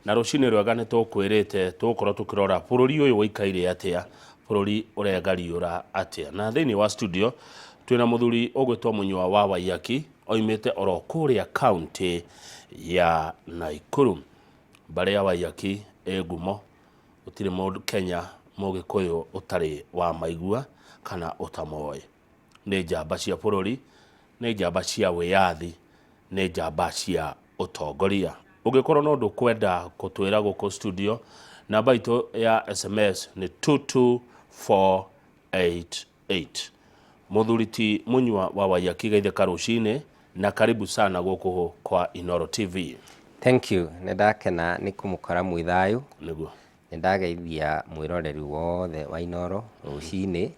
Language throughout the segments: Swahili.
na rucini rwega nĩ tũkwĩrĩte tũgũkorwo tũkĩrora bũrũri ũyũ ũikaire atĩa, bũrũri ũregariũra atĩa. Na thĩinĩ wa studio twĩna mũthuri ũgwĩtwo Munyua wa Waiyaki oimĩte oro kũrĩa kaunti ya Naikuru. Mbarĩ ya Waiyaki ngumo, gũtirĩ mũndũ Kenya mũgĩkũyũ ũtarĩ wa maigua kana ũtamoĩ. Nĩ njamba cia bũrũri, nĩ njamba cia wĩyathi, nĩ njamba cia ũtongoria. Ũngĩkorwo no ndũkwenda gũtwĩra gũkũ studio, namba itũ ya SMS nĩ 22488. Mũthuri ti Munyua wa Waiyaki, geithĩka rũcinĩ na karibu sana gũkũ kwa Inooro TV. Thank you. Nĩndakena nĩ kũmũkora mwĩthayũ. Nĩguo. Nĩndageithia mwĩroreri wothe wa Inooro rũcinĩ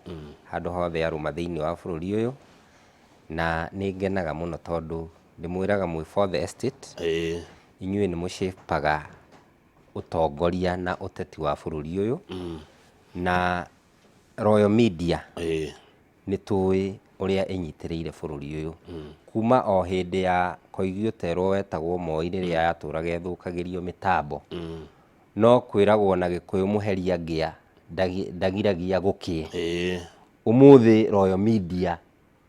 handũ hothe arũma thĩinĩ wa bũrũri ũyũ, na nĩngenaga mũno tondũ ndĩmwĩraga mwĩ for the estate. Inyuĩ nĩ mũcapaga ũtongoria na ũteti wa bũrũri ũyũ, na Royal Media nĩ tũĩ ũrĩa ĩnyitĩrĩire bũrũri ũyũ kuma o hĩndĩ ya Koigi Ũterwo wetagwo Moi rĩrĩa yatũraga ĩthũkagĩrio mĩtambo. No kwĩragwo na Gĩkũyũ mũheria ngĩa ndagiragia gũkĩe. Ũmũthĩ Royal Media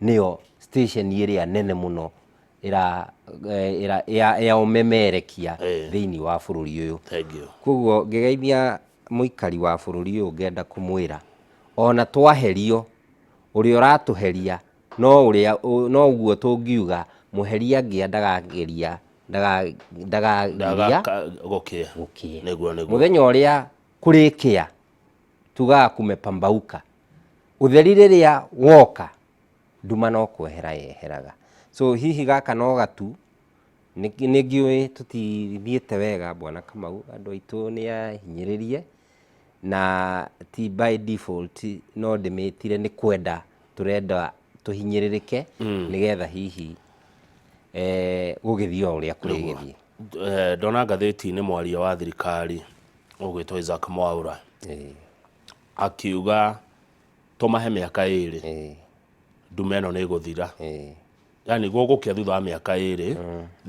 nĩyo station ĩrĩa nene mũno ya ũmemerekia thĩinĩ wa bũrũri ũyũ. Koguo ngĩgeithia mũikari wa bũrũri ũyũ ngenda kũmwĩra ona twaherio, ũrĩa ũratũheria no ũguo tũngiuga mũheria ngĩa ndagageria gũkĩe. Mũthenya ũrĩa kũrĩkĩa tugaga kumepambauka, ũtheri rĩrĩa woka nduma no kwehera yeheraga. So hihi gaka no gatu nĩngiũĩ tũtithiĩte wega Bwana Kamau, andũ aitũ nĩahinyĩrĩrie na ti by default, no ndĩmĩtire nĩ kwenda tũrenda tũhinyĩrĩrĩke nĩgetha hihi gũgĩthiĩ o ũrĩa kũrĩgĩthiĩ. Ndona ngathĩti-inĩ mwaria wa thirikari ũgwĩtwo Isaac Mwaũra akiuga tũmahe mĩaka 2 ndume ĩno nĩ ĩgũthira. Yani gũgũkĩa thutha wa mĩaka 2,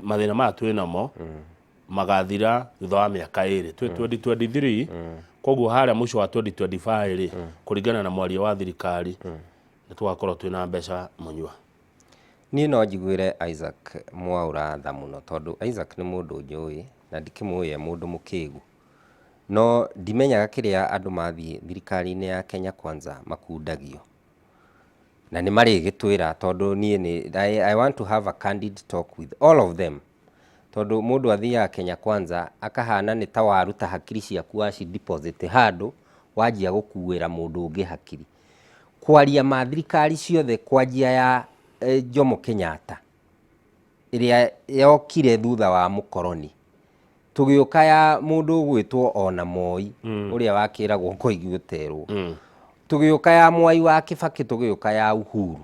mathĩna maya twĩ namo magathira thutha wa mĩaka 2. Twĩ 2023, koguo harĩa mũico wa 2025 kũringana na mwaria wa thirikari nĩ tũgakorwo twĩna mbeca Munyua. Niĩ no njiguĩre Isaac Mwaũra tha mũno tondũ Isaac nĩ mũndũ njũĩ na ndikĩmũĩ mũndũ mũkĩgu, no ndimenyaga kĩrĩa andũ mathiĩ thirikari-inĩ ya Kenya Kwanza makundagio, na nĩ marĩgĩtwĩra tondũ niĩ I want to have a candid talk with all of them, tondũ mũndũ athiaga Kenya Kwanza akahana nĩ ta waruta hakiri ciaku waci deposit handũ wanjia gũkuĩra mũndũ ũngĩ hakiri. Kwaria ma thirikari ciothe kwanjia ya Jomo Kenyatta ĩrĩa yokire thutha wa mũkoroni, tũgĩũka ya mũndũ ũgwĩtwo ona Moi ũrĩa wakĩragwo Koigi Ũterwo, tũgĩũka ya Mwai wa Kĩbakĩ, tũgĩũka ya Uhuru,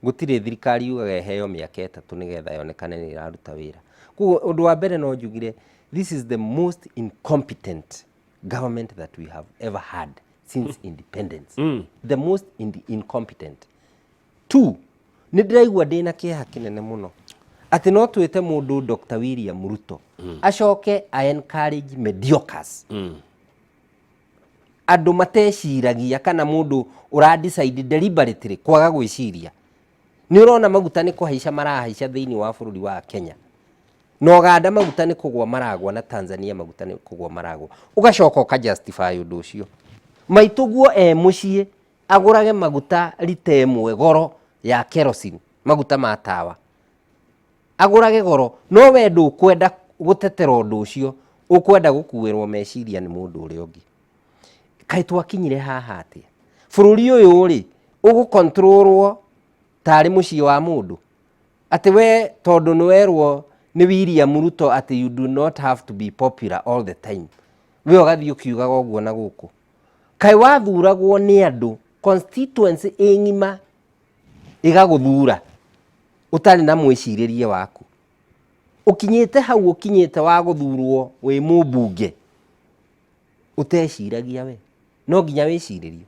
gũtirĩ thirikari yugaga ĩheo mĩaka 3 nĩgetha yonekane nĩ ĩraruta wĩra. Koguo ũndũ wa mbere no njugire this is the most incompetent government that we have ever had since independence. The most incompetent. 2, nĩ ndĩraigua ndĩna kĩeha kĩnene mũno atĩ no twĩte mũndũ Dr. William Ruto acoke encourage mediocres, andũ mateciragia kana mũndũ ũradecide deliberately kwaga gwĩciria. Nĩ ũrona maguta nĩ kũhaica marahaica thĩinĩ wa bũrũri wa Kenya, no Uganda maguta nĩ kũgwa maragwa, na Tanzania maguta nĩ kũgwa maragwa, ũgacoka ũkajustify ũndũ ũcio. Maitũguo mũciĩ agũrage maguta lita 1 goro ya kerosene, maguta ma tawa agũrage goro, no we ndũkwenda gũtetera ũndũ ũcio, ũkwenda gũkuĩrwo meciria nĩ mũndũ ũrĩa ũngĩ. Kaĩ twakinyire haha atĩa? Bũrũri ũyũ rĩ ũgũkontrolwo tarĩ mũciĩ wa mũndũ, atĩ we tondũ nĩ werwo nĩ William Ruto atĩ you do not have to be popular all the time, we ũgathiĩ ũkiugaga ũguo na gũkũ. Kaĩ wathuragwo nĩ andũ constituency ng'ima ĩgagũthura ũtarĩ na mwĩcirĩrie waku, ũkinyĩte hau ũkinyĩte wa gũthurwo wĩ mũmbunge ũteciragia we, no nginya wĩcirĩrio.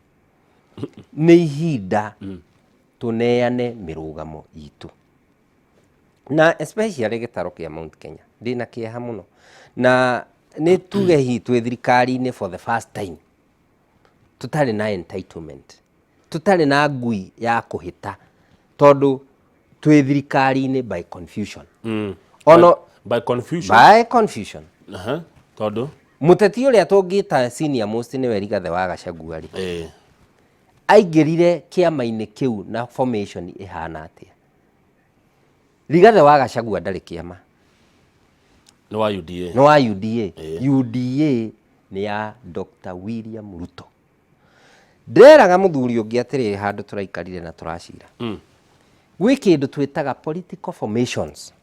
Nĩ ihinda tuneane mĩrũgamo itũ, na especially gĩtaro kĩa Mount Kenya ndĩna kĩeha mũno, na nĩ tuge hi twĩ thirikari-inĩ for the first time tutarĩ na entitlement, tutarĩ na ngui ya kũhĩta tondũ twĩ thirikari-inĩ by confusion. Ono by confusion. By confusion. Tondũ mũteti ũrĩa tũngĩta senior most nĩwe Rigathĩ wa Gachagua rĩ. Aingĩrire kĩama-inĩ kĩu na formation ĩhana atĩa. Rigathĩ wa Gachagua ndarĩ kĩama. Nĩ wa UDA. Nĩ wa UDA. UDA nĩ ya Dr. William Ruto. Nderaga mũthuri ũngĩ atĩrĩ handũ tũraikarire na tũracira. Gwĩ kĩndũ twĩtaga political formations.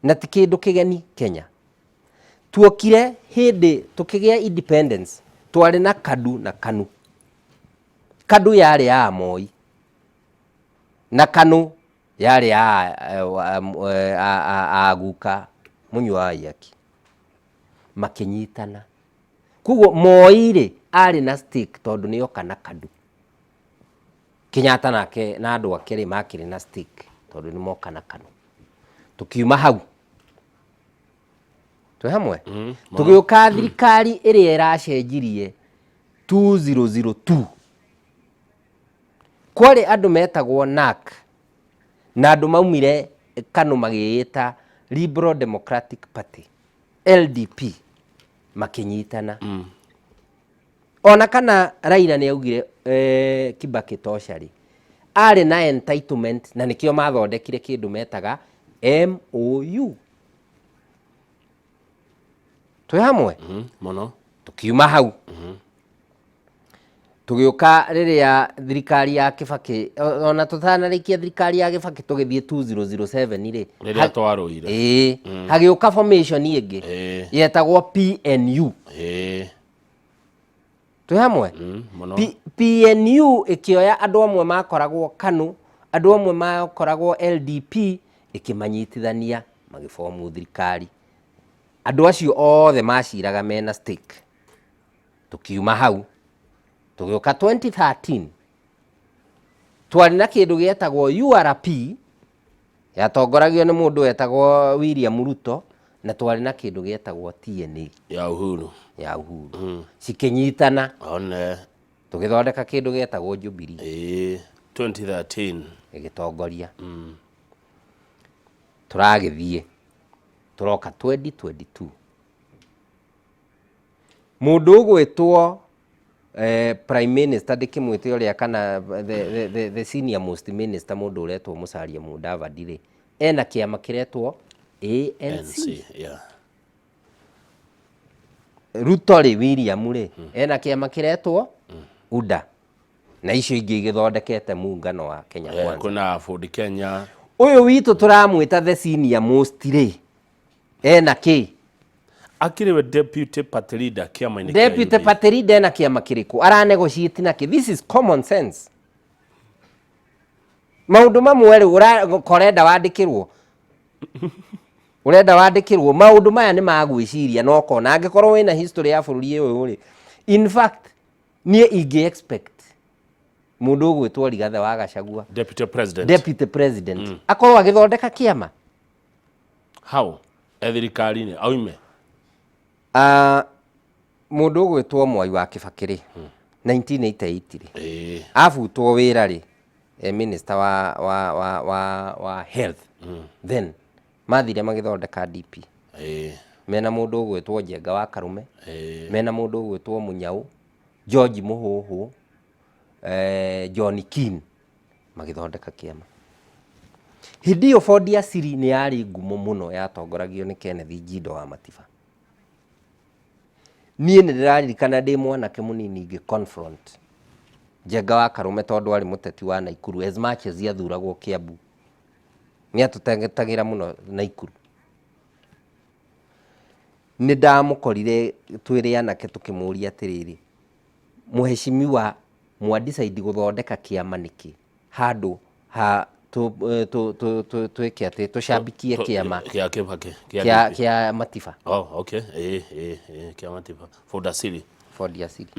Na ti kĩndũ kĩgeni Kenya. Tuokire hĩndĩ tũkĩgĩa independence twarĩ na Kadu na Kanu. Kadu yarĩ ya Moi na Kanu yarĩ ya guka Munyua Waiyaki. Makĩnyitana. Kuguo Moi rĩ arĩ na stake tondũ nĩ oka na Kadu. Kenyatta nake na andũ ake rĩ makĩrĩ na stake tondũ nĩ moka na Kanu. Tukiuma hau. Twĩ hamwe? Tũgĩũka thirikari ĩrĩa ĩracenjirie 2002. Kwarĩ andũ metagwo NARC na andũ maumire Kanu magĩĩta Liberal Democratic Party LDP makĩnyitana. Ona kana Raila nĩ augire Kibaki tosha rĩ arĩ na entitlement na nĩkĩo mathondekire kĩndũ metaga MOU. Twĩ hamwe? Mũno. Tukiuma hau. Tũgĩũka rĩrĩa thirikari ya Kibaki ona tũtanarĩkia thirikari ya Kibaki tũgĩthiĩ 2007 rĩ. Rĩrĩa twarũire. Hagĩũka formation ĩngĩ yetagwo PNU. Twĩ hamwe? PNU ĩkĩoya andũ amwe makoragwo Kanu, andũ amwe makoragwo LDP ĩkĩmanyitithania magĩbomu thirikari. Andũ acio othe maciraga mena stake. Tukiuma hau. Tũgĩũka 2013. Twarĩ na kĩndũ gĩetagwo URP yatongoragio nĩ mũndũ wetagwo William Ruto na twarĩ na kĩndũ gĩetagwo TNA ya Uhuru. Cikĩnyitana. One. Tũgĩthondeka kĩndũ gĩetagwo Jubilee. 2013 ĩgĩtongoria. Tũragĩthiĩ. Tũroka 2022. Mũndũ ũgwĩtwo Prime Minister ndĩkĩmwĩte ũrĩa kana the senior most minister mũndũ ũretwo Musalia Mudavadi rĩ ena kĩama kĩretwo ANC. Ruto rĩ William rĩ ena kĩama kĩretwo UDA na icio ingĩ igĩthondekete muungano wa Kenya Kwanza. Kuna Ford Kenya. Ũyũ witũ tũramwĩta the senior most rĩ ena kĩ? Akĩrĩwe deputy party leader kĩama-inĩ kĩa deputy party leader ena kĩama kĩrĩkũ aranegotiate nake? This is common sense. Maũndũ mamwe rĩ ũrenda wandĩkĩrwo maũndũ maya nĩ magwĩciria no kona angĩkorwo wĩna history ya bũrũri ũyũ rĩ. In fact niĩ ingĩ expect mũndũ ũgwĩtwo Rigathĩ wa Gachagua deputy president akorwo agĩthondeka kĩama. How? Thirikari-inĩ aume mũndũ ũgwĩtwo Mwai wa Kibaki rĩ 1988 rĩ abutwo wĩra rĩ minister wa health then mathire magĩthondeka DP mena mũndũ ũgwĩtwo Njenga wa Karume mena mũndũ ũgwĩtwo Munyau, George Mũhũhũ, John Keane magĩthondeka kĩama. Hĩndĩ ĩyo Ford ya Siri nĩ yarĩ ngumo mũno yatongoragio nĩ Kennedy Njindo wa Matiba. Niĩ nĩ ndĩraririkana ndĩ mwanake mũnini ngĩ confront Njenga wa Karume tondũ arĩ mũteti wa Naikuru as much as yathuragwo Kiambu. Nĩ atũtangĩtagĩra mũno Naikuru. Nĩ ndamũkorire twĩrĩ anake tũkĩmũria atĩrĩrĩ mũheshimiwa mwadecide gũthondeka kĩama nĩkĩ handũ ha twĩke atĩ tũcambikie kĩama kĩa Matiba. Okay. Kĩa Matiba. Ford ya Siri.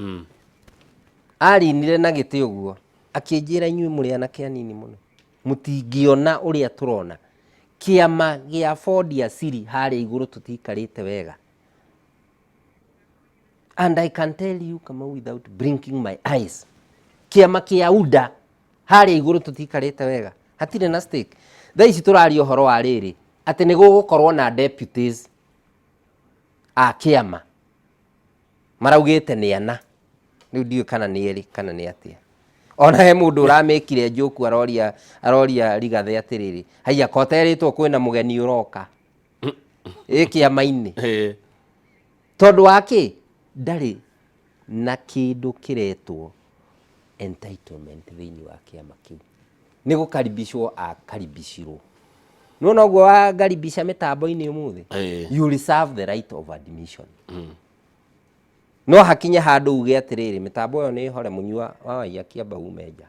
Arinire na gĩtĩ ũguo akĩnjĩra inyuĩ mũrĩ anake anini mũno mũtingĩona ũrĩa tũrona kĩama gĩa Ford ya Siri harĩa igũrũ tũtikarĩte wega And I can tell you kama without blinking my eyes, kiama kia UDA harĩa igũrũ tũtikarĩte wega, hatirĩ na stake. Thaa ici tũraria ũhoro wa rĩrĩ atĩ nĩ gũgũkorwo na deputies a kĩama maraugĩte nĩ ana, rĩu ndiũĩ kana nĩ erĩ kana nĩ atĩa. Ona he mũndũ ũramĩkire njoku aroria Rigathĩ atĩrĩrĩ, haiya koterĩtwo kwĩna mũgeni ũroka kĩama-inĩ tondũ wa kĩ ndarĩ na kĩndũ kĩretwo entitlement thĩinĩ wa kĩama kĩu. Nĩ gũkaribishwo akaribishirwo. Nona ũguo wakaribisha mĩtambo-inĩ ũmũthĩ, you reserve the right of admission. No hakinye handũ uge atĩrĩrĩ mĩtambo ĩyo nĩ hore Munyua wa Waiyaki amba ume nja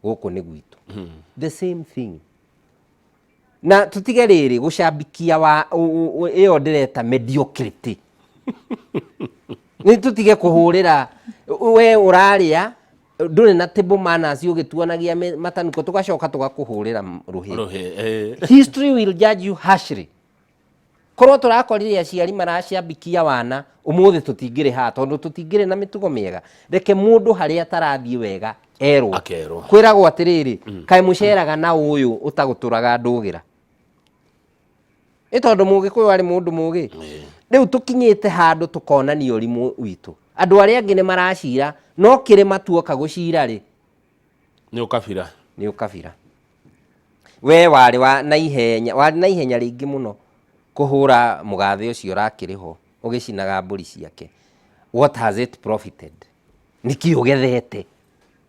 gũkũ nĩ gwitũ. The same thing. Na tutige rĩrĩ gũcambikia wa ĩyo ndĩreta mediocrity. Nĩ tutige kũhũrĩra we ũrarĩa ndũrĩ na table manners ũgĩtuanagia matanuko tũgacoka tũgakũhũrĩra rũhĩ. History will judge you harshly. Korwo tũrakorire aciari maracambikia wana ũmũthĩ tũtingĩrĩ haha tondũ tũtingĩrĩ na mĩtugo mĩega. Reke mũndũ harĩa tarathiĩ wega erwo. Kwĩragwo atĩrĩrĩ kaĩ mũceraga na ũyũ ũtagũtũraga ndũgĩra. Tondũ Mũgĩkũyũ arĩ mũndũ mũgĩ. Rĩu tũkinyĩte handũ tũkonanio ũrimũ witũ. Andũ arĩa angĩ nĩ maracira no kĩrĩma tuoka gũcira rĩ nĩ ũkabira. We warĩ na ihenya rĩingĩ mũno kũhũra mũgathe ũcio ũrakĩrĩho ũgĩcinaga mbũri ciake. What has it profited? Nĩkĩ ũgethete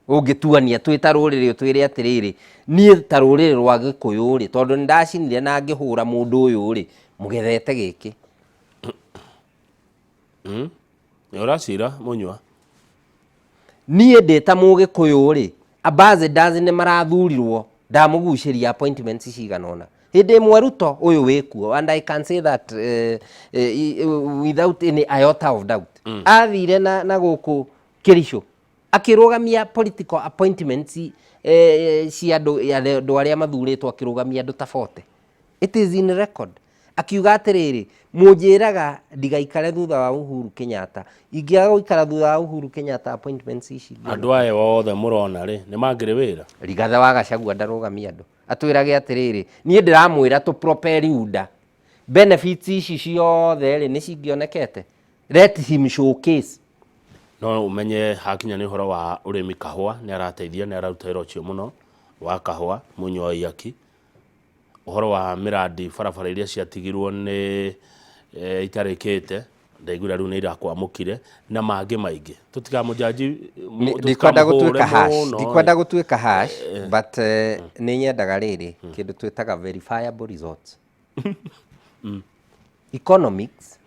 ũngĩtuania twĩ ta rũrĩrĩ twĩre atĩrĩrĩ niĩ ta rũrĩrĩ rwa Gĩkũyũ rĩ tondũ nĩ ndacinire na ngĩhũra mũndũ ũyũ rĩ mũgethete gĩkĩ. Nĩ ũracira Munyua? Niĩ ndĩ ta Mũgĩkũyũ rĩ ambassadors nĩ marathurirwo ndamũgucĩria appointments cigana ũna. Hĩndĩ ĩmwe Ruto ũyũ wĩkuo, and I can say that without any iota of doubt. Athire na gũkũ Kĩricũ akĩrũgamia political appointments cia andũ arĩa mathurĩtwo akĩrũgamia andũ ta 40. It is in record. Akiuga atĩrĩrĩ mũnjĩraga ndigaikare thutha wa Uhuru Kenyatta, ingĩaga gũikara thutha wa Uhuru Kenyatta appointments ici. Andũ aya othe mũrona rĩ nĩ mangĩrĩ wĩra. Rigathĩ wa Gachagua ndarũgamia andũ. Atwĩrage atĩrĩrĩ niĩ ndĩramwĩra tũ propel UDA benefits ici ciothe rĩ nĩ cingĩonekete. Let him showcase. No umenye hakinya nĩ ũhoro wa ũrĩmi kahũa nĩ arateithia nĩ araruta wĩra ũcio mũno wa kahũa Munyua Waiyaki. Ũhoro wa miradi barabara iria ciatigirwo nĩ itarĩkĩte ndaigura rĩu nĩ irakwamũkire na mangĩ maingĩ tũtikamũjaji ndikwenda gũtuĩka hash but nĩ nyendaga rĩrĩ kĩndũ twĩtaga verifiable results. Economics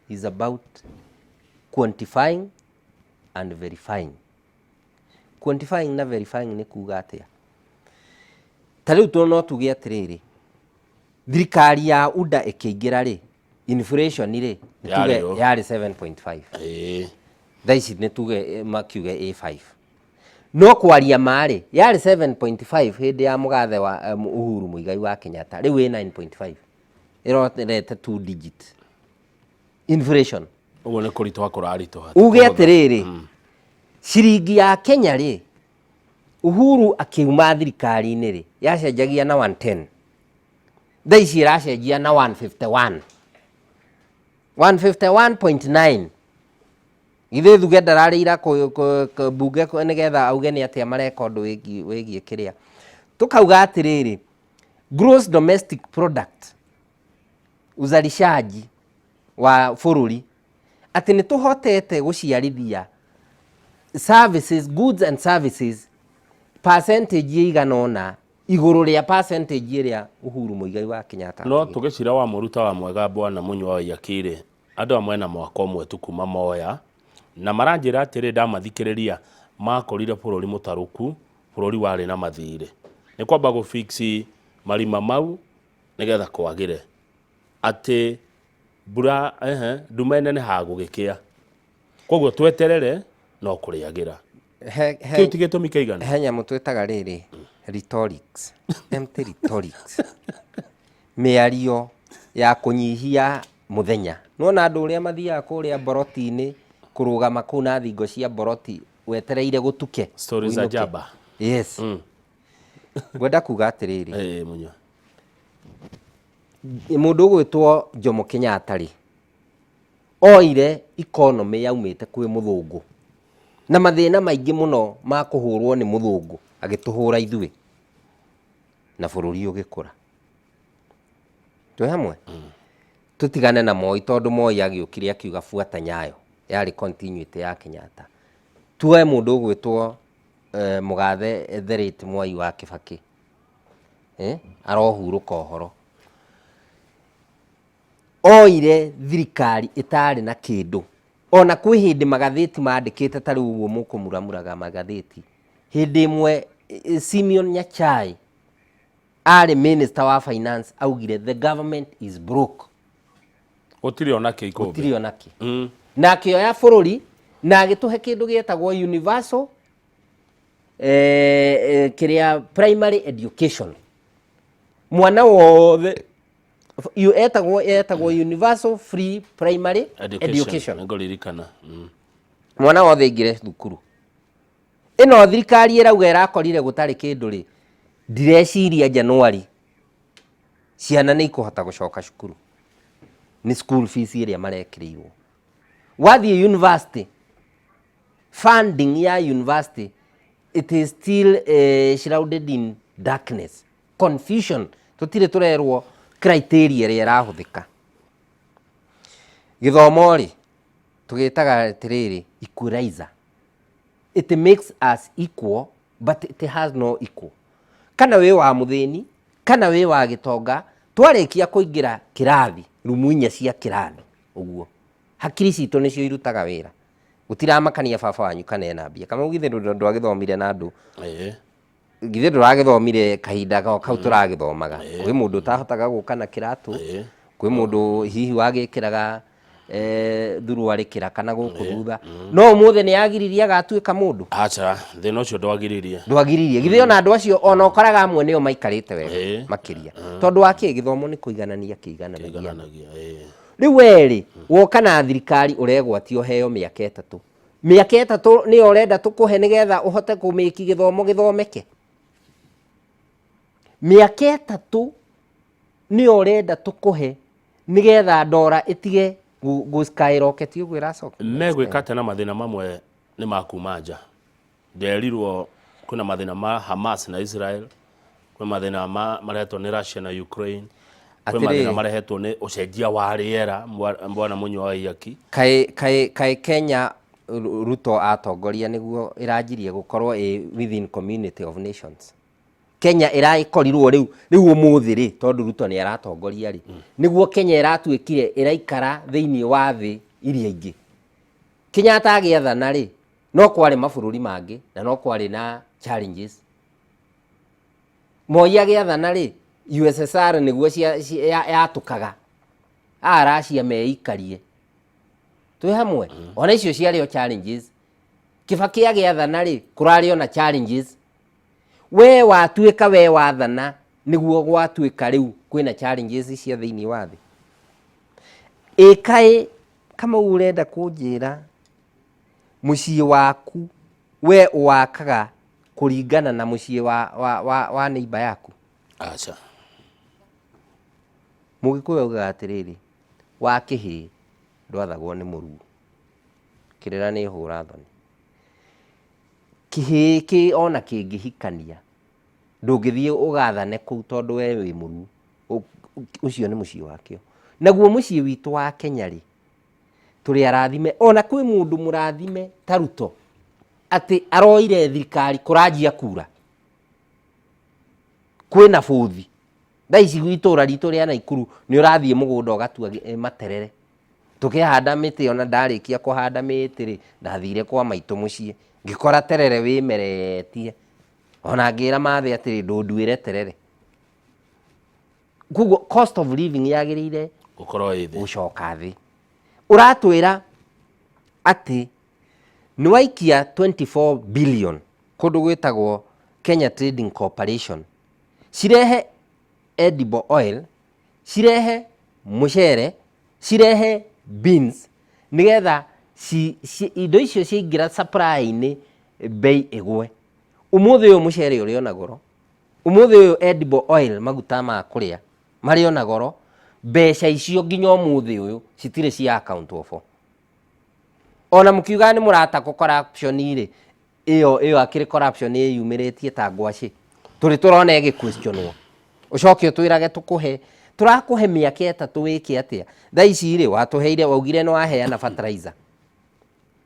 is about quantifying and verifying. Quantifying na verifying nĩ kuga atĩa? Ta rĩu no tuge atĩrĩrĩ thirikari ya UDA ĩkĩingĩra rĩ inflation rĩ nĩtuge yarĩ 7.5. Thaa ici nĩtuge makiuge A5. No kwaria marĩ yarĩ 7.5 hĩndĩ ya mũgathe wa Uhuru Muigai wa Kenyatta, rĩu ĩ 9.5. Ĩrorete 2 digit inflation. Ũguo nĩ kũritũha kũraritũha. Uge atĩrĩrĩ ciringi ya Kenya rĩ Uhuru akiuma thirikari-inĩ rĩ yacenjagia na 110. Thaa ici ĩracenjia na 151. 151.9. Ithe thuge ndararĩira bunge nĩgetha auge nĩ atĩa marekondo wĩgiĩ kĩrĩa. Tukauga atĩrĩrĩ gross domestic product uzalishaji wa bũrũri atĩ nĩ tũhotete gũciarithia services, goods and services percentage igana ũna igũrũ rĩa percentage ĩrĩa Uhuru Muigai wa Kenyatta. No tũgĩcira wa mũruta wa mwega bwana Munyua Waiyaki rĩ andũ amwe na mwaka ũmwe tu kuma moya na maranjĩra atĩrĩ ndamathikĩrĩria makorire bũrũri mũtarũku, bũrũri warĩ na mathirĩ. Nĩ kwamba gũfix marima mau nĩgetha kwagĩre atĩ mbura ndume nene hagũgĩkĩa. Koguo tweterere no kũrĩagĩra. Kĩu ti gĩtũmi kĩigana. He nyamũ twĩtaga rĩrĩ rhetorics, empty rhetorics. Mĩario ya kũnyihia mũthenya Nona andũ ũrĩa mathiaga kũrĩa boroti-inĩ kũrũgama kũu na thingo cia boroti wetereire gũtuke. Stories za jaba. Yes. Gwenda kuga atĩrĩrĩ. Munyua. Mũndũ ũgwĩtwo Jomo Kenyatta rĩ, oire economy yaumĩte kwĩ mũthũngũ na mathĩna maingĩ mũno ma kũhũrwo nĩ mũthũngũ agĩtũhũra ithuĩ na bũrũri ũgĩkũra. Twĩ hamwe? Tutigane na Moi tondũ Moi agĩũkire akiuga fuata nyayo, yarĩ continuity ya Kenyatta. Tuoe mũndũ ũgwĩtwo mũgathe the late Mwai wa Kibaki, arohurũka ũhoro. Oire thirikari ĩtarĩ na kĩndũ, ona kwĩ hĩndĩ magathĩti mandĩkĩte ta rĩu ũguo mũkũmuramuraga magathĩti. Hĩndĩ ĩmwe Simeon Nyachai arĩ minister wa finance augire the government is broke. Gũtirĩ ona kĩ ikũmbe. Gũtirĩ ona kĩ. Na akĩoya bũrũri na agĩtũhe kĩndũ gĩetagwo universal kĩrĩa primary education. Mwana wothe etagwo universal free primary education. Ngũririkana. Mwana wothe aingĩre thukuru. Ĩno thirikari ĩrauga ĩrakorire gũtarĩ kĩndũ rĩ, ndireciria Januari ciana nĩ ikũhota gũcoka cukuru. Ni school fees ĩrĩa marekĩrĩirwo. Wathiĩ university, funding ya university, it is still shrouded in darkness, confusion. Tũtirĩ tũrerwo criteria ĩrĩa ĩrahũthĩka. Gĩthomo rĩ, tũgĩtaga atĩrĩrĩ equalizer. It makes us equal, but it has no equal. Kana wĩ wa mũthĩni, kana wĩ wa gĩtonga, twarĩkia kũingĩra kĩrathi, rumu inya cia kĩrathi, ũguo. Hakiri citũ nĩcio irutaga wĩra. Gũtiramakania baba wanyu kana ena mbia. Kama githĩ ndwagĩthomire na andũ. Githĩ ndũragĩthomire kahinda kau tũragĩthomaga. Kwĩ mũndũ ũtahotaga gũka na kĩratũ, kwĩ mũndũ hihi wagĩkĩraga thurua rĩkĩra kana gũkũ thutha. No ũmũthĩ nĩ yagiririe agatuĩka mũndũ. Acha, thĩna ũcio ndwagiririe. Ndwagiririe. Githĩ ona andũ acio ona ũkoraga amwe nĩo maikarĩte wega makĩria. Tondũ wa kĩ gĩthomo nĩ kũiganania kĩigananagia. Rĩu werĩ woka na thirikari ũregwatio heo mĩaka 3. Mĩaka 3 nĩyo ũrenda tũkũhe nĩgetha ũhote kũmĩki gĩthomo gĩthomeke. Mĩaka 3 nĩyo ũrenda tũkũhe nĩgetha ndora ĩtige gũskyrocket ũguo ĩracoka. Megwĩka atĩ na mathĩna mamwe nĩ makuma nja. Nderirwo kwĩna mathĩna ma Hamas na Israel, kwĩ mathĩna marehetwo nĩ Russia na Ukraine, kwĩ mathĩna marehetwo nĩ ũcenjia wa rĩera Bwana Munyua Waiyaki. Kaĩ Kenya Ruto atongoria nĩguo ĩranjirie gũkorwo within community of nations. Kenya ĩraĩkorirwo rĩu ũmũthĩ rĩ tondũ Ruto nĩ aratongoria rĩ, nĩguo Kenya ĩratuĩkire ĩraikara thĩinĩ wa thĩ iria ingĩ. Kenyatta agĩathana rĩ, no kwarĩ mabũrũri mangĩ na no kwarĩ na challenges. Moi agĩathana rĩ, USSR nĩguo yatũkaga. Russia meikarie. Twĩ hamwe. Ona icio ciarĩ o challenges. Kibaki agĩathana rĩ, kũrarĩ ona challenges. We watuĩka we wathana nĩguo gwatuĩka rĩu kwĩna challenges cia thĩinĩ wa thĩ. Ĩkaĩ kama ũrenda kũnjĩra mũciĩ waku we wakaga kũringana na mũciĩ wa neighbor yaku. Acha. Mũgĩkũyũ augaga atĩrĩrĩ, wa kĩhĩ ndwathagwo nĩ mũruu, kĩrĩra nĩ hũra thoni. Kĩhĩ kĩ ona kĩngĩhikania ndũngĩthiĩ ũgathane kũu tondũ we wĩ mũruu. Ũcio nĩ mũciĩ wakĩo. Naguo mũciĩ witũ wa Kenya rĩ, tũrĩ arathime. Ona kwĩ mũndũ mũrathime ta Ruto atĩ aroire thirikari kũranjia kura. Kwĩna bũthi. Thaa ici gwitũra ritũ rĩa Naikuru nĩ ũrathiĩ mũgũnda ũgatua materere. Tũkĩhanda mĩtĩ ona ndarĩkia kũhanda mĩtĩ rĩ, ndathire kwa maitũ mũciĩ ngĩkora terere wĩmeretie. Ona ngĩra mathe atĩrĩ ndũnduĩre terere. Kuguo cost of living yagĩrĩire gũkorwo ĩthĩ gũcoka thĩ. Ũratwĩra atĩ nĩ waikia 24 billion kũndũ gwĩtagwo Kenya Trading Corporation, cirehe edible oil, cirehe mũcere, cirehe beans nigetha indo icio ciingira supply-inĩ bei igwe. Umuthi uyu mucere uri ona goro, umuthi uyu edible oil maguta ma kuria mari ona goro, mbeca icio nginya umuthi uyu citire cia account ofo. Ona mukiuga ni murata ko corruption ire iyo akiri corruption yumiritie ta ngwaci turi turona igi questionwo ucoke utwirage tukuhe turakuhe miaka 3 wiki atia thaa ici ire watuheire waugire no waheana fertilizer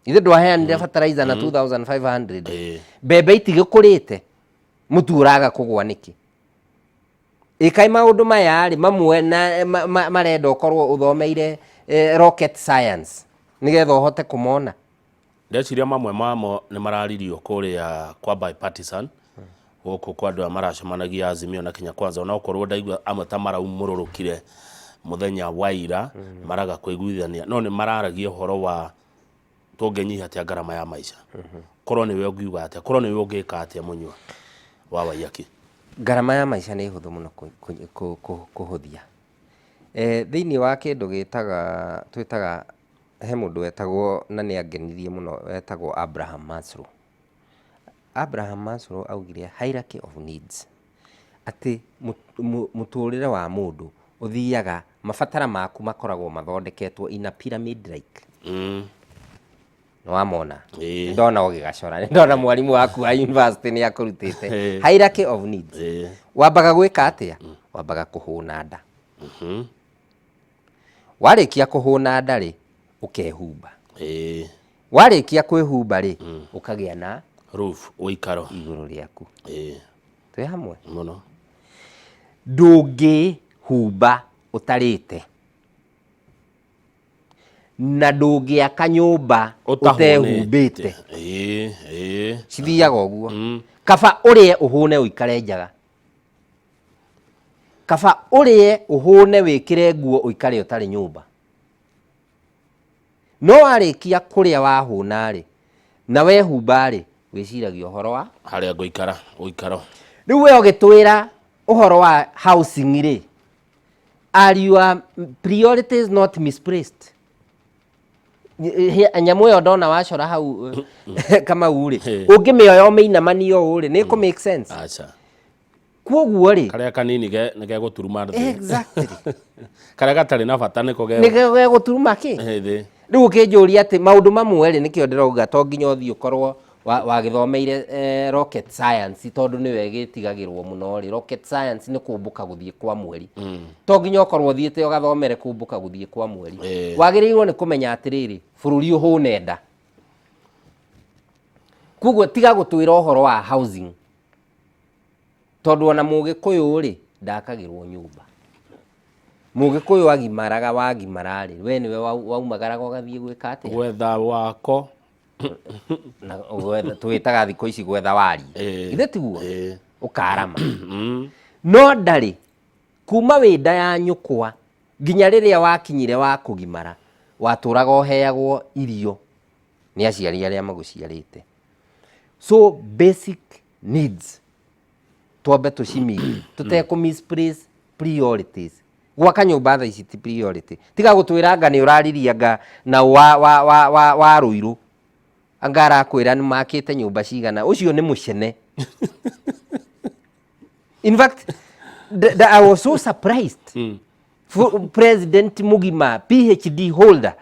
ithe ndwaheanire fertilizer na 2500 mbembe itigikurite mutuuraga kugwa niki ikai maundu maya ri mamwe na marenda ukorwo uthomeire rocket science nigetha uhote kumona. Ndeciria mamwe mamo ni mararirio kuria kwa bipartisan guku kwa andu maracemanagia Azimio na Kenya Kwanza, ona ukorwo ndaigua amwe ta maraumururukire muthenya wa ira maraga kuiguithania, no ni mararagia uhoro wa tungenyihia atia ngarama ya maica. Korwo niwe ungiuga atia, korwo niwe ungika atia Munyua wa Waiyaki? Ngarama ya maica ni huthu muno kuhuthia. Thiini wa kindu gitaga twitaga he mundu wetagwo na ni angenirie muno wetagwo Abraham Maslow. Abraham Maslow augire hierarchy of needs, ati muturire wa mundu uthiaga mabatara maku makoragwo mathondeketwo in a pyramid like. No amona ndona ugigacora, ndona mwarimu waku wa university ni akurutite hierarchy of needs. Wambaga gwika atia? Wambaga kuhuna nda. Warikia kuhuna nda ri ukehumba. Warikia kwihumba ri ukagia na roof uikaro iguru riaku. Twi hamwe muno. Ndungihumba utarite na ndungiaka nyumba utehumbite. Cithiaga uguo. Kaba urie uhune uikare njaga, kaba urie uhune wikire nguo uikare utari nyumba. No warikia kuria wahuna ri na wehumba ri wiciragia uhoro wa haria nguikara uikaro. Riu we ugitwira uhoro wa housing ri, are your priorities not misplaced? Nyamu yo ndona wacora hau kama uri ungimioya umeinamania uri ni ku make sense. Acha kwoguo ri karia kanini nige guturuma thi. Exactly. Karia gatari na bata niko ge guturuma ki thi. Riu ukinjuria ati maundu mamwe ri nikio ndirauga to nginya uthii ukorwo wagithomeire rocket science tondu niwe gitigagirwo muno ri. Rocket science ni kumbuka guthii kwa mweri. To nginya ukorwo thiite ugathomere kumbuka guthii kwa mweri. Wagirirwo ni kumenya atiriri bururi uhune nda. Kwoguo tiga gutwira uhoro wa housing tondu ona Mugikuyu ri ndakagirwo nyumba. Mugikuyu agimaraga wagimara ri we niwe waumagaraga ugathii gwika atia gwetha wako na gwetha twitaga thiko ici gwetha wari ithe tiguo ukarama. No ndari kuma winda ya nyukwa nginya riria wakinyire wa kugimara waturaga uheagwo irio ni aciari aria maguciarite. So basic needs twambe tucimiri tuteku misplace priorities. Gwaka nyumba tha ici ti priority. Tiga gutwira anga ni urariria anga na wa ruiru angara kwira ni makite nyumba cigana ucio ni mucene. In fact I was so surprised. President Mugima PhD holder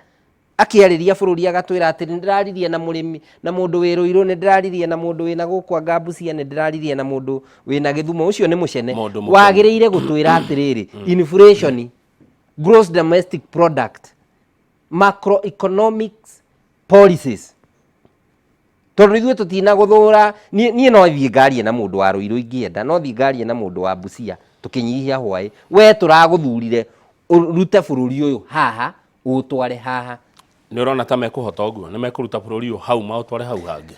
akiariria bururi agatwira ati ndirariria na murimi na mundu wiruiru ni ndirariria na mundu wina gukwa Gabusia ni ndirariria na mundu wina Githumo. Ucio ni mucene. Wagireire gutwira atiriri inflation, gross domestic product, macroeconomics policies. Tondu ithuĩ tutina guthura nie no thii ngarie na mundu wa Ruiru ingienda, no thii ngarie na mundu wa Busia tukinyihia hwai. We turaguthurire urute bururi uyu haha utware haha. Ni urona ta mekuhota uguo, ni mekuruta bururi uyu hau mautware hau hangi.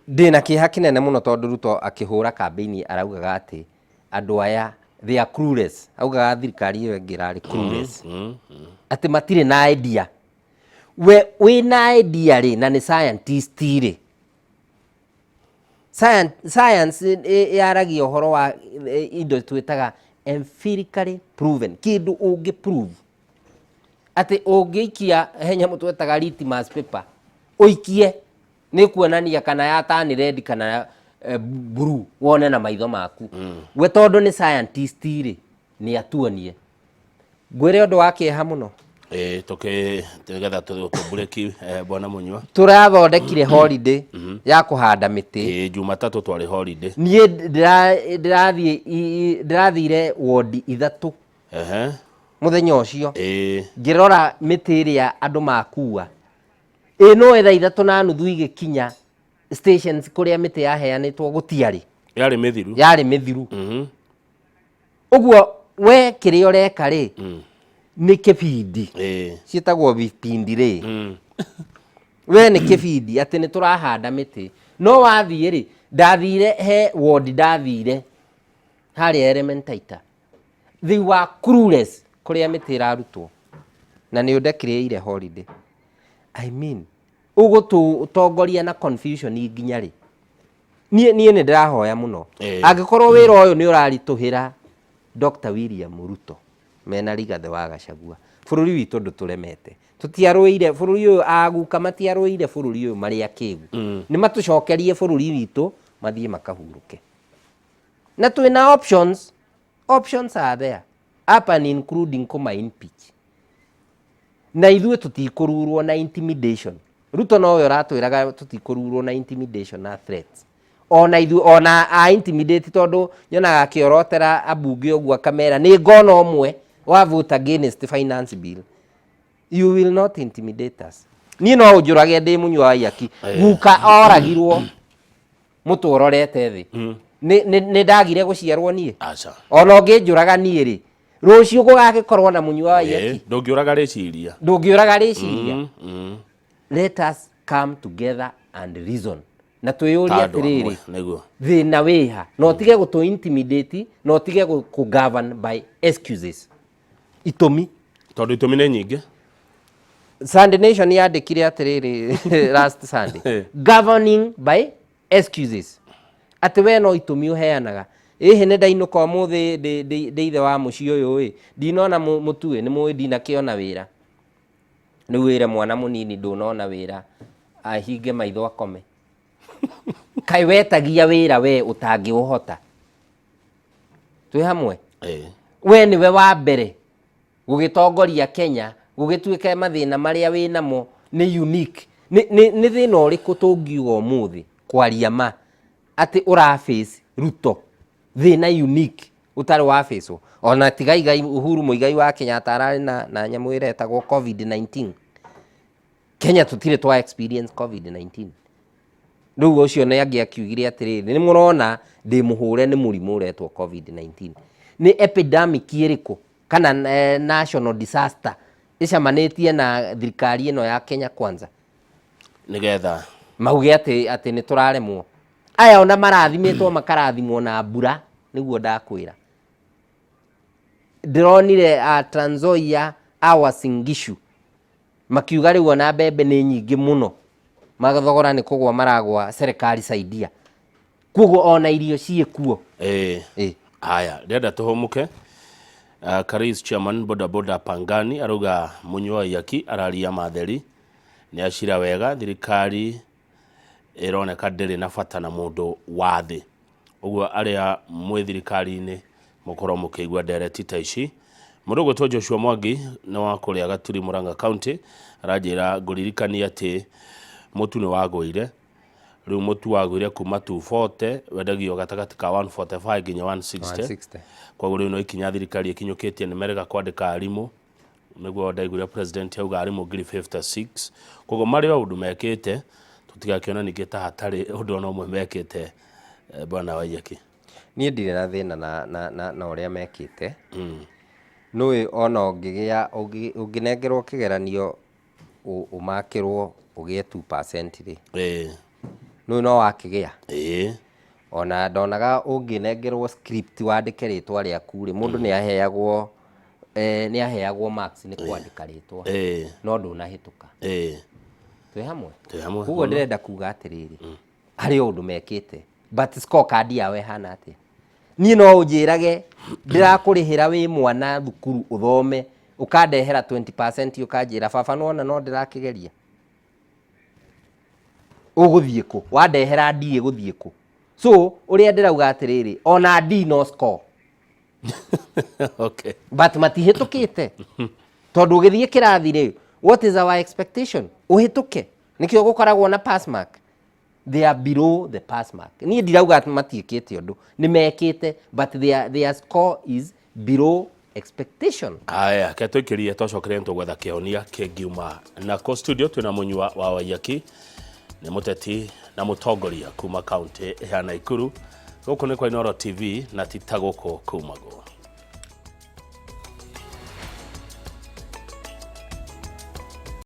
Ndina kiha kinene muno tondu Ruto akihura campaign araugaga ati andu aya they are clueless. Augaga thirikari iyo ngirari clueless. Ati matire na idea. We wina idea ri na ni scientist ri. Science yaragia uhoro wa indo twitaga empirically proven. Kindu ungi prove ati ũngĩikia henya mũtwetaga litmus paper ũikie nĩ kuonania kana ya turn red kana blue wone na maitho maku we tondũ nĩ scientist rĩ nĩ atuonie ngwĩre ũndũ wa kĩeha mũno tugetha tũbũreki bwana Munyua tũrathondekire holiday ya kũhanda mĩtĩ Jumatatũ twarĩ holiday niĩ ndĩrathire ward 3 mũthenya ũcio ngĩrora mĩtĩ ĩrĩa andũ makua no etha 3:30 igĩkinya stations kũrĩa mĩtĩ yaheanĩtwo gũtiarĩ yarĩ mĩthiru ũguo we kĩrĩa ũreka rĩ nĩ kĩbindi ciĩtagwo vipindi rĩ we nĩ kĩbindi atĩ nĩ tũrahanda mĩtĩ no wathiĩ rĩ ndathire he ward ndathire harĩa Elementaita they were clueless kũrĩa mĩtĩ ĩrarutwo na nĩ ũndekire holiday I mean ũgũtũtongoria na confusion nginya rĩ niĩ nĩ ndĩrahoya mũno angĩkorwo wĩra ũyũ nĩ ũraritũhĩra Dr. William Ruto mena Rigathĩ wa Gachagua bũrũri witũ ndũtũremete tũtiarũire bũrũri ũyũ aguka matiarũire bũrũri ũyũ marĩa kĩgu nĩ matũcokerie bũrũri witũ mathiĩ makahurũke na twĩna options are there up and including kuma impeach na ithuĩ tũtikũrurwo na intimidation Ruto nowe ũratwĩraga tũtikũrurwo na intimidation na threats ona ithuĩ ona intimidate tondũ nyonaga akĩorotera ambunge ũguo kamera nĩ ngona ũmwe wa vote against finance bill you will not intimidate us niĩ no ũnjũrage ndĩ Munyua Waiyaki guka oragirwo mũtũrorete thĩ nĩ ndagire gũciarwo niĩ ona ũngĩnjũraga niĩ rĩ rũciũ gũgagĩkorwo na Munyua Waiyaki ndũngĩũraga rĩciria let us come together and reason na twĩyũria atĩrĩrĩ thĩna wĩha no tige gũtũ intimidate no tige ku govern by excuses itũmi tondũ itũmi nĩ nyingĩ Sunday Nation yandĩkire atĩrĩrĩ last Sunday governing by excuses atĩ we no itũmi ũheanaga nĩ ndainũka ũmũthĩ ndĩ ithe wa mũciĩ ũyũ ndinona mũtue nĩ mũĩ ndinakĩona wĩra nĩ wĩra mwana mũnini ndũnona wĩra ahinge maitho akome kaĩ wetagia wĩra we ũtangĩũhota twĩ hamwe we nĩwe wa mbere gũgĩtongoria Kenya gũgĩtuĩka mathĩna marĩa wĩ namo nĩ unique nĩ thĩna ũrĩkũ tũngiuga ũmũthĩ kwaria ma atĩ ũraface Ruto thĩna unique ũtarĩ wa face ona tigai Uhuru Muigai wa Kenyatta ararĩ na nyamũ ĩretagwo COVID-19 Kenya tũtirĩ twa experience COVID-19 rĩu ũcio nĩ angĩakiugire atĩrĩrĩ nĩ mũrona ndĩ mũhũre nĩ mũrimũ ũretwo COVID-19 nĩ epidemic ĩrĩkũ kana national disaster ĩcamanĩtie na thirikari ĩno ya Kenya Kwanza nĩgetha mauge atĩ nĩ tũraremwo aya ona marathimĩtwo makarathimwo na mbura nĩguo ndakwĩra ndĩronire Trans Nzoia Uasin Gishu makiuga rĩu ona mbembe nĩ nyingĩ mũno magathogora nĩ kũgwa maragwa serikali saidia kuoguo ona irio ciĩkuo haya ndĩrenda tũhũmũke Karis chairman boda Pangani arauga Munyua Waiyaki araria matheri nĩ acira wega thirikari ĩroneka ndĩrĩ na bata na mũndũ wa thĩ ũguo arĩa mwĩ thirikari-inĩ mũkorwo mũkĩigua ndereti ta ici mũndũ gwĩtwo Joshua Mwangi nĩ wa kũrĩa Gaturi Murang'a County aranjĩra ngũririkania atĩ mũtu nĩ wagũire rĩu mũtu wagũire kuma 240 wendagio gatagatĩ ka 145 nginya 160 koguo rĩu no ikinya thirikari ĩkinyũkĩtie nĩ merega kwandĩka arimũ nĩguo ndaiguire president yauga arimũ 56 koguo marĩ ũndũ mekĩte tũtigakĩona ningĩ ta hatarĩ ũndũ ona ũmwe mekĩte bwana Waiyaki niĩ ndirĩ na thĩna na ũrĩa mekĩte nũĩ ona ũngĩnengerwo kĩgeranio ũmakĩrwo ũgĩe 2% rĩ nũĩ no wakĩgĩa ona ndonaga ũngĩnengerwo script wandĩke rĩtwa rĩaku rĩ mũndũ nĩ aheagwo marks nĩ kwandĩka rĩtwa no ndũnahĩtũka twĩ hamwe koguo ndĩrenda kuga atĩrĩrĩ harĩ ũndũ mekĩte but scorecard yao ĩhana atĩa niĩ no ũnjĩrage ndĩrakũrĩhĩra wĩ mwana thukuru ũthome ukandehera 20% ukanjira baba nona no ndirakigeria uguthie ku wandehera D iguthie ku so uria ndirauga atiriri ona D no score okay but matihitukite tondu ugithie kirathi ri what is our expectation uhituke nikio gukoragwo na pass mark they are below the pass mark ni ndirauga matiikite undu ni mekite but their score is below expectation. Aya ketwikirie tocokere ntugwetha kionia kingiuma na ko studio twina Munyua wa Waiyaki ni muteti na mũtongoria kuma county ya Naikuru guku ni kwa Inooro TV na titaguko kumago.